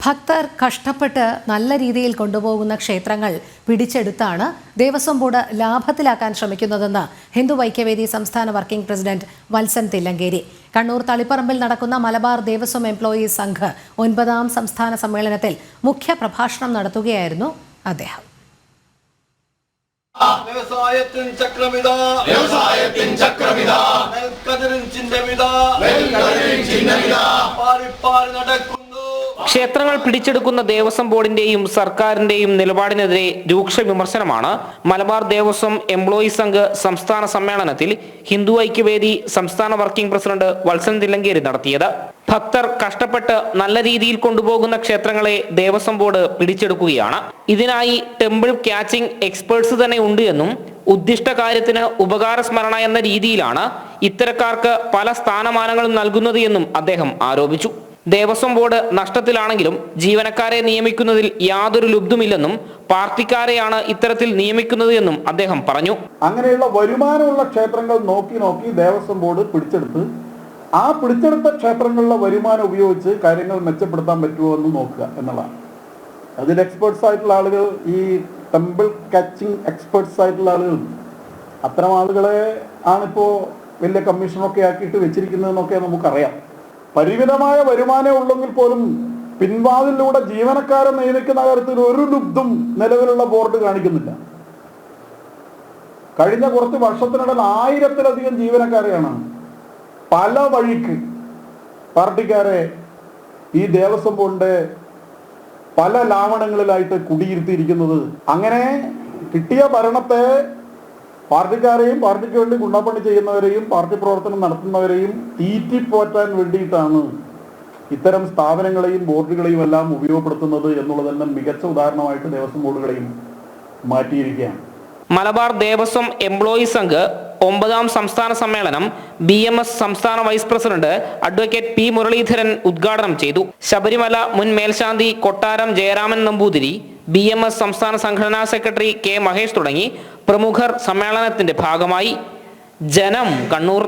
ഭക്തർ കഷ്ടപ്പെട്ട് നല്ല രീതിയിൽ കൊണ്ടുപോകുന്ന ക്ഷേത്രങ്ങൾ പിടിച്ചെടുത്താണ് ദേവസ്വം ബോർഡ് ലാഭത്തിലാക്കാൻ ശ്രമിക്കുന്നതെന്ന് ഹിന്ദു ഐക്യവേദി സംസ്ഥാന വർക്കിംഗ് പ്രസിഡന്റ് വത്സൻ തില്ലങ്കേരി. കണ്ണൂർ തളിപ്പറമ്പിൽ നടക്കുന്ന മലബാർ ദേവസ്വം എംപ്ലോയീസ് സംഘ് 9ാം സംസ്ഥാന സമ്മേളനത്തിൽ മുഖ്യ പ്രഭാഷണം നടത്തുകയായിരുന്നു അദ്ദേഹം. വ്യവസായത്തിൻ ചക്രമിതാ നെൽക്കതിരിൻ ചിഹ്നമിതാ പാറിപ്പാറി നടക്കുന്നു. ക്ഷേത്രങ്ങൾ പിടിച്ചെടുക്കുന്ന ദേവസ്വം ബോർഡിന്റെയും സർക്കാരിന്റെയും നിലപാടിനെതിരെ രൂക്ഷ വിമർശനമാണ് മലബാർ ദേവസ്വം എംപ്ലോയീസ് സംഘ് സംസ്ഥാന സമ്മേളനത്തിൽ ഹിന്ദു ഐക്യവേദി സംസ്ഥാന വർക്കിംഗ് പ്രസിഡന്റ് വത്സൻ തില്ലങ്കേരി നടത്തിയത്. ഭക്തർ കഷ്ടപ്പെട്ട് നല്ല രീതിയിൽ കൊണ്ടുപോകുന്ന ക്ഷേത്രങ്ങളെ ദേവസ്വം ബോർഡ് പിടിച്ചെടുക്കുകയാണ്. ഇതിനായി ടെമ്പിൾ ക്യാച്ചിംഗ് എക്സ്പേർട്സ് തന്നെ ഉണ്ട് എന്നും ഉദ്ദിഷ്ട കാര്യത്തിന് ഉപകാരസ്മരണ എന്ന രീതിയിലാണ് ഇത്തരക്കാർക്ക് പല സ്ഥാനമാനങ്ങളും നൽകുന്നത് എന്നും അദ്ദേഹം ആരോപിച്ചു. ദേവസ്വം ബോർഡ് നഷ്ടത്തിലാണെങ്കിലും ജീവനക്കാരെ നിയമിക്കുന്നതിൽ യാതൊരു ലുബ്ധുമില്ലെന്നും പാർട്ടിക്കാരെയാണ് ഇത്തരത്തിൽ നിയമിക്കുന്നത് എന്നും അദ്ദേഹം പറഞ്ഞു. അങ്ങനെയുള്ള വരുമാനമുള്ള ക്ഷേത്രങ്ങൾ നോക്കി ദേവസ്വം ബോർഡ് പിടിച്ചെടുത്ത് ആ പിടിച്ചെടുത്ത ക്ഷേത്രങ്ങളിലെ വരുമാനം ഉപയോഗിച്ച് കാര്യങ്ങൾ മെച്ചപ്പെടുത്താൻ പറ്റുമോ എന്ന് നോക്കുക എന്നുള്ളതാണ്. അതിൽ എക്സ്പേർട്സ് ആയിട്ടുള്ള ആളുകൾ, ഈ ടെമ്പിൾ കാച്ചിങ് എക്സ്പേർട്സ് ആയിട്ടുള്ള ആളുകൾ, അത്തരം ആളുകളെ ആണിപ്പോൾ വലിയ കമ്മീഷനൊക്കെ ആക്കിയിട്ട് വെച്ചിരിക്കുന്നതെന്നൊക്കെ നമുക്കറിയാം. പരിമിതമായ വരുമാനം ഉള്ളെങ്കിൽ പോലും പിൻവാതിലൂടെ ജീവനക്കാരെ നിയമിക്കുന്ന കാര്യത്തിൽ ഒരു ലുബ്ധും നിലവിലുള്ള ബോർഡ് കാണിക്കുന്നില്ല. കഴിഞ്ഞ കുറച്ച് വർഷത്തിനിടയിൽ 1000-ലധികം ജീവനക്കാരെയാണ് പല വഴിക്ക് പാർട്ടിക്കാരെ ഈ ദേവസ്വം ബോർഡിന്റെ പല ലാവണങ്ങളിലായിട്ട് കുടിയിരുത്തിയിരിക്കുന്നത്. അങ്ങനെ കിട്ടിയ ഭരണത്തെ പാർട്ടിക്കാരെയും പാർട്ടിക്ക് വേണ്ടി ഗുണപണി ചെയ്യുന്നവരെയും പാർട്ടി പ്രവർത്തനം നടത്തുന്നവരെയും തീറ്റിപ്പോറ്റാൻ വേണ്ടിയിട്ടാണ് ഇത്തരം സ്ഥാപനങ്ങളെയും ബോർഡുകളെയും എല്ലാം ഉപയോഗപ്പെടുത്തുന്നത് എന്നുള്ളത് തന്നെ മികച്ച ഉദാഹരണമായിട്ട് ദേവസ്വം ബോർഡുകളെയും മാറ്റിയിരിക്കുകയാണ്. മലബാർ ദേവസ്വം എംപ്ലോയീസ് സംഘ് 9ാം സംസ്ഥാന സമ്മേളനം BMS സംസ്ഥാന vice president advocate P. Muraleedharan ഉദ്ഘാടനം ചെയ്തു. ശബരിമല മുൻ മേൽശാന്തി കൊട്ടാരം ജയരാമൻ നമ്പൂതിരി, BMS സംസ്ഥാന സംഘടനാ സെക്രട്ടറി K. മഹേഷ് തുടങ്ങി പ്രമുഖർ സമ്മേളനത്തിന്റെ ഭാഗമായി. ജനം, കണ്ണൂർ.